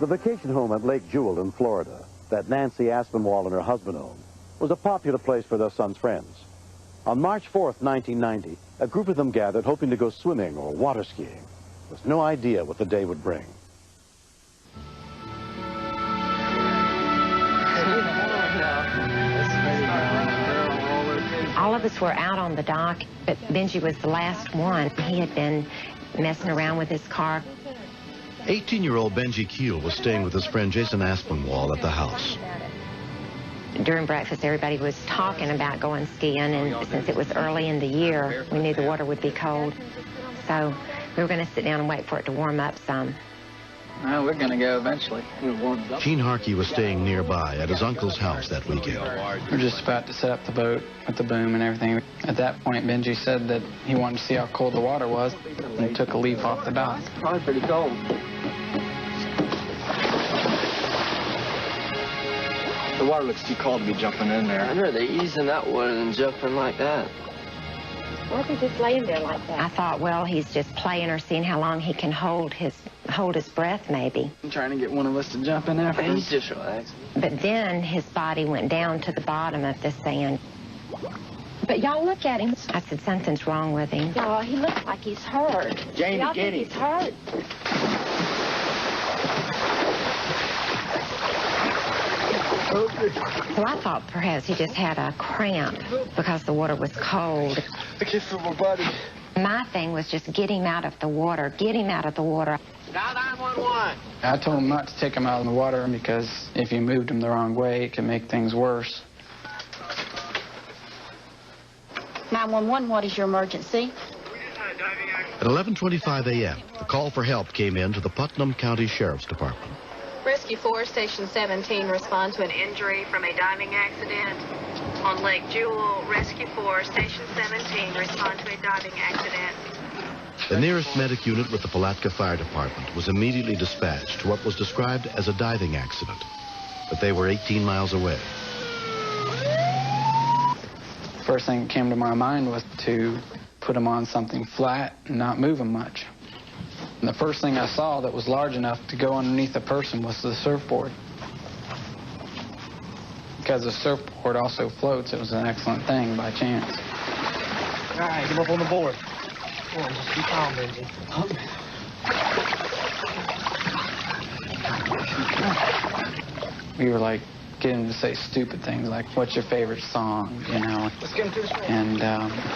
The vacation home at Lake Jewel in Florida, that Nancy Aspinwall and her husband owned, was a popular place for their son's friends. On March 4th, 1990, a group of them gathered hoping to go swimming or water skiing, with no idea what the day would bring. All of us were out on the dock, but Benji was the last one. He had been messing around with his car. 18-year-old Benji Keel was staying with his friend Jason Aspinwall at the house. During breakfast, everybody was talking about going skiing, and since it was early in the year, we knew the water would be cold. So we were going to sit down and wait for it to warm up some. Well, we're going to go eventually. Gene Harkey was staying nearby at his uncle's house that weekend. We're just about to set up the boat with the boom and everything. At that point, Benji said that he wanted to see how cold the water was and took a leaf off the dock. Probably pretty cold. The water looks too cold to be jumping in there. I'd rather ease in that water than jumping like that. Why is he just laying there like that? I thought, well, he's just playing or seeing how long he can hold his breath, maybe. I'm trying to get one of us to jump in after him. He's just relaxing. But then his body went down to the bottom of the sand. But y'all look at him. I said, something's wrong with him. Oh, he looks like he's hurt. Jamie, get him. He's hurt. So I thought perhaps he just had a cramp because the water was cold. I can't feel my body. My thing was just get him out of the water, get him out of the water. Dial 911. I told him not to take him out of the water because if you moved him the wrong way, it could make things worse. 911, what is your emergency? At 11:25 a.m., the call for help came in to the Putnam County Sheriff's Department. Rescue 4, Station 17, respond to an injury from a diving accident on Lake Jewel. Rescue 4, Station 17, respond to a diving accident. The nearest medic unit with the Palatka Fire Department was immediately dispatched to what was described as a diving accident, but they were 18 miles away. First thing that came to my mind was to put him on something flat and not move him much. And the first thing I saw that was large enough to go underneath a person was the surfboard. Because the surfboard also floats, it was an excellent thing by chance. All right, get up on the board. Come on, just be calm, Benji. We were like getting him to say stupid things like, what's your favorite song, you know? Let's get him to the screen. And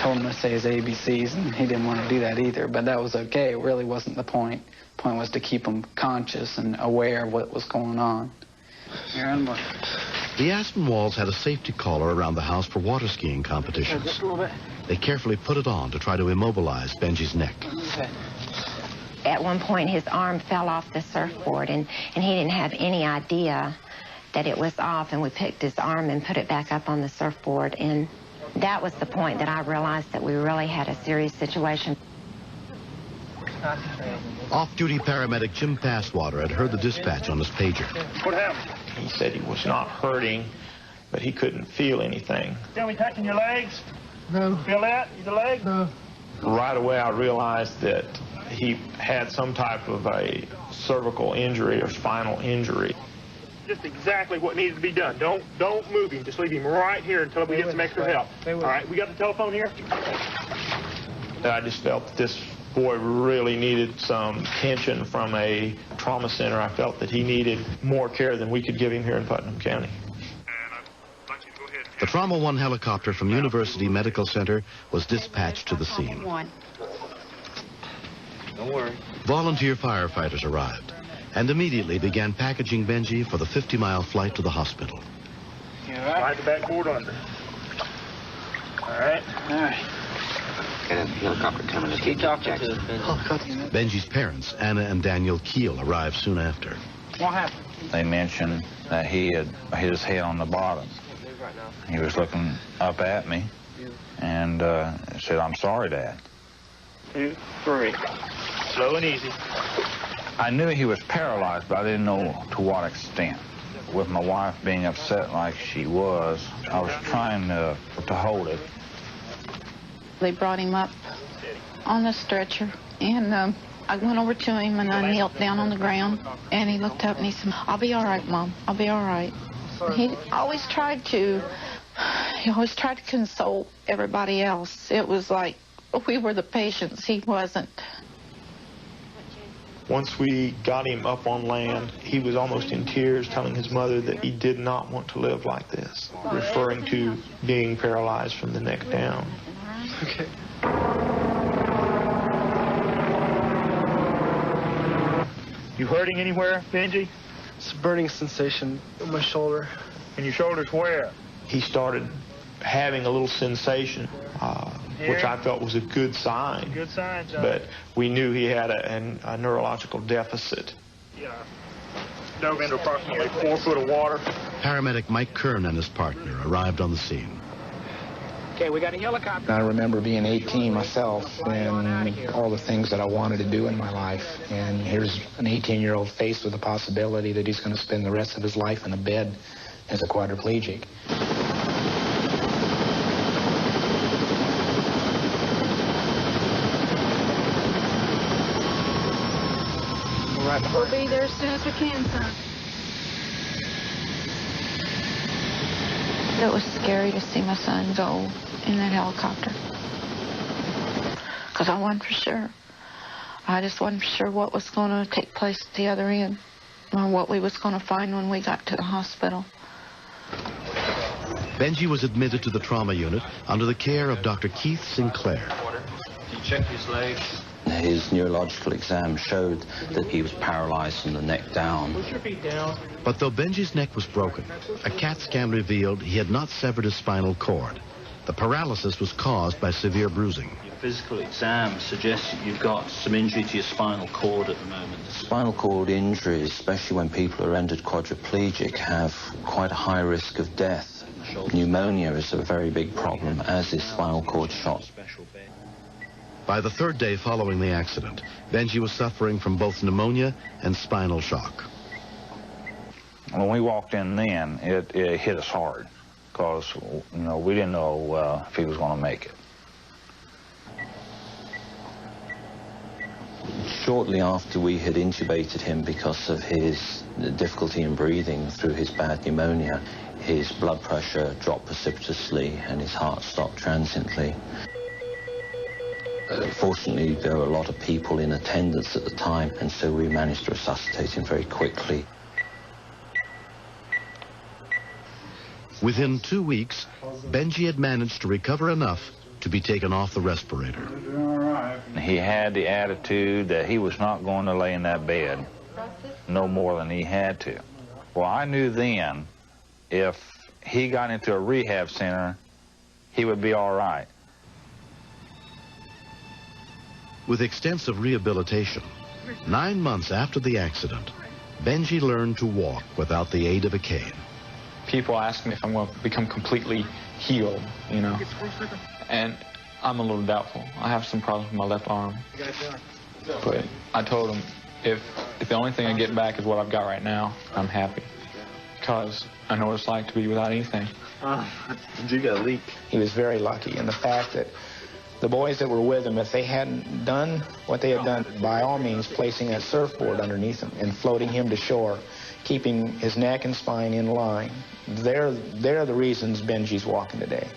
told him to say his ABCs, and he didn't want to do that either, but that was okay. It really wasn't the point. The point was to keep him conscious and aware of what was going on. The Aspinwalls had a safety collar around the house for water skiing competitions. Just a little bit. They carefully put it on to try to immobilize Benji's neck. Okay. At one point, his arm fell off the surfboard, and he didn't have any idea that it was off, and we picked his arm and put it back up on the surfboard, and that was the point that I realized that we really had a serious situation. Off-duty paramedic Jim Passwater had heard the dispatch on his pager. What happened? He said he was not hurting, but he couldn't feel anything. Tell me, touching your legs? No. Feel that? Your leg? No. Right away, I realized that he had some type of a cervical injury or spinal injury. Just exactly what needed to be done. Don't move him. Just leave him right here until we get some extra help. All right, we got the telephone here? I just felt that this boy really needed some attention from a trauma center. I felt that he needed more care than we could give him here in Putnam County. The Trauma 1 helicopter from University Medical Center was dispatched to the scene. Don't worry. Volunteer firefighters arrived and immediately began packaging Benji for the 50-mile flight to the hospital. Slide the backboard under. All right. All right. Got a helicopter coming to Keep talking to us, Benji's parents, Anna and Daniel Keel, arrived soon after. What happened? They mentioned that he had hit his head on the bottom. He was looking up at me and said, "I'm sorry, Dad." 2, 3. Slow and easy. I knew he was paralyzed, but I didn't know to what extent. With my wife being upset like she was, I was trying to hold it. They brought him up on the stretcher, and I went over to him and I knelt down on the ground, and he looked up and he said, "I'll be all right, Mom. I'll be all right." He always tried to console everybody else. It was like we were the patients. He wasn't. Once we got him up on land, he was almost in tears, telling his mother that he did not want to live like this, referring to being paralyzed from the neck down. Okay. You hurting anywhere, Benji? It's a burning sensation in my shoulder. In your shoulders where? He started having a little sensation, which I felt was a good sign. Good sign, John. But we knew he had a neurological deficit. Yeah. Dove into approximately 4 foot of water. Paramedic Mike Kern and his partner arrived on the scene. Okay, we got a helicopter. I remember being 18 myself and all the things that I wanted to do in my life. And here's an 18-year-old faced with the possibility that he's going to spend the rest of his life in a bed as a quadriplegic. We'll be there as soon as we can, son. It was scary to see my son go in that helicopter. Because I wasn't for sure. I just wasn't for sure what was going to take place at the other end, or what we was going to find when we got to the hospital. Benji was admitted to the trauma unit under the care of Dr. Keith Sinclair. He checked his legs. His neurological exam showed that he was paralyzed from the neck down. Push your feet down. But though Benji's neck was broken, a CAT scan revealed he had not severed his spinal cord. The paralysis was caused by severe bruising. Your physical exam suggests that you've got some injury to your spinal cord at the moment. Spinal cord injuries, especially when people are rendered quadriplegic, have quite a high risk of death. Pneumonia is a very big problem, as is spinal cord shock. By the third day following the accident, Benji was suffering from both pneumonia and spinal shock. When we walked in then, it hit us hard because, you know, we didn't know if he was going to make it. Shortly after we had intubated him because of his difficulty in breathing through his bad pneumonia, his blood pressure dropped precipitously and his heart stopped transiently. Fortunately, there were a lot of people in attendance at the time, and so we managed to resuscitate him very quickly. Within 2 weeks, Benji had managed to recover enough to be taken off the respirator. He had the attitude that he was not going to lay in that bed no more than he had to. Well, I knew then if he got into a rehab center, he would be all right. With extensive rehabilitation, 9 months after the accident, Benji learned to walk without the aid of a cane. People ask me if I'm going to become completely healed, you know, and I'm a little doubtful. I have some problems with my left arm. But I told them if the only thing I get back is what I've got right now, I'm happy. Because I know what it's like to be without anything. You got a leak. He was very lucky in the fact that the boys that were with him, if they hadn't done what they had done, by all means placing that surfboard underneath him and floating him to shore, keeping his neck and spine in line, they're the reasons Benji's walking today.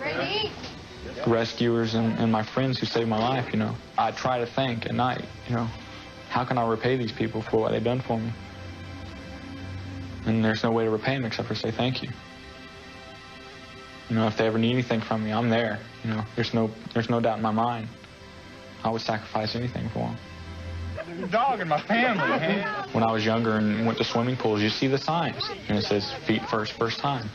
Ready? Rescuers and my friends who saved my life, you know, I try to think at night, you know, how can I repay these people for what they've done for me? And there's no way to repay them except for say thank you. You know, if they ever need anything from me, I'm there. You know, there's no doubt in my mind. I would sacrifice anything for them. The dog in my family, man. When I was younger and went to swimming pools, you see the signs, and it says feet first, first time.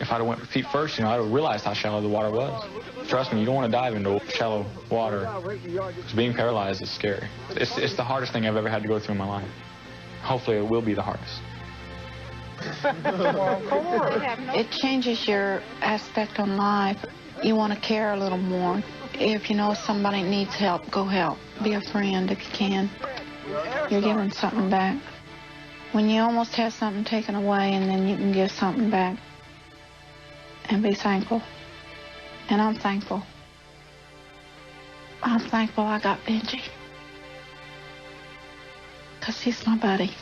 If I'd have went feet first, you know, I'd have realized how shallow the water was. Trust me, you don't want to dive into shallow water, because being paralyzed is scary. It's the hardest thing I've ever had to go through in my life. Hopefully it will be the hardest. It changes your aspect on life. You want to care a little more. If you know somebody needs help, go help. Be a friend if you can. You're giving something back. When you almost have something taken away and then you can give something back and be thankful. And I'm thankful. I'm thankful I got Benji. Because he's my buddy.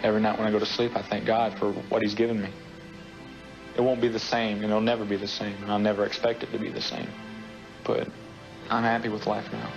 Every night when I go to sleep, I thank God for what he's given me. It won't be the same, and it'll never be the same, and I'll never expect it to be the same. But I'm happy with life now.